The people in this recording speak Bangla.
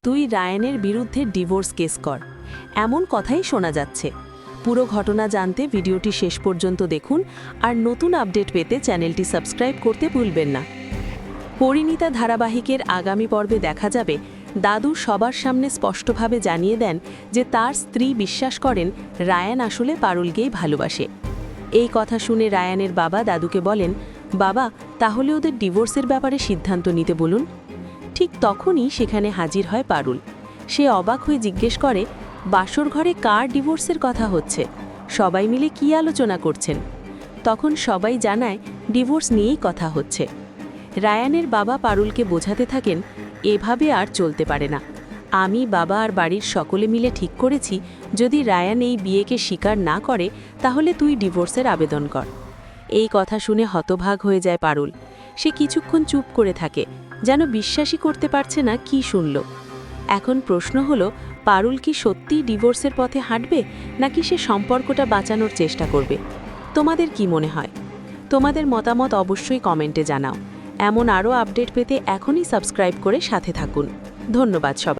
তুই রায়ানের বিরুদ্ধে ডিভোর্স কেস কর, এমন কথাই শোনা যাচ্ছে। পুরো ঘটনা জানতে ভিডিওটি শেষ পর্যন্ত দেখুন আর নতুন আপডেট পেতে চ্যানেলটি সাবস্ক্রাইব করতে ভুলবেন না। পরিণীতা ধারাবাহিকের আগামী পর্বে দেখা যাবে দাদু সবার সামনে স্পষ্টভাবে জানিয়ে দেন যে তার স্ত্রী বিশ্বাস করেন রায়ান আসলে পারুলকেই ভালোবাসে। এই কথা শুনে রায়ানের বাবা দাদুকে বলেন, বাবা, তাহলে ওদের ডিভোর্সের ব্যাপারে সিদ্ধান্ত নিতে বলুন। ঠিক তখনই সেখানে হাজির হয় পারুল। সে অবাক হয়ে জিজ্ঞেস করে, বাসর ঘরে কার ডিভোর্সের কথা হচ্ছে? সবাই মিলে কী আলোচনা করছেন? তখন সবাই জানায় ডিভোর্স নিয়েই কথা হচ্ছে। রায়ানের বাবা পারুলকে বোঝাতে থাকেন, এভাবে আর চলতে পারে না। আমি, বাবা আর বাড়ির সকলে মিলে ঠিক করেছি, যদি রায়ান এই বিয়েকে স্বীকার না করে তাহলে তুই ডিভোর্সের আবেদন কর। এই কথা শুনে হতভাগ হয়ে যায় পারুল। সে কিছুক্ষণ চুপ করে থাকে, যেন বিশ্বাসই করতে পারছে না কি শুনল। এখন প্রশ্ন হলো, পারুল কি সত্যিই ডিভোর্সের পথে হাঁটবে, নাকি সে সম্পর্কটা বাঁচানোর চেষ্টা করবে? তোমাদের কি মনে হয়? তোমাদের মতামত অবশ্যই কমেন্টে জানাও। এমন আরও আপডেট পেতে এখনই সাবস্ক্রাইব করে সাথে থাকুন। ধন্যবাদ সবাই।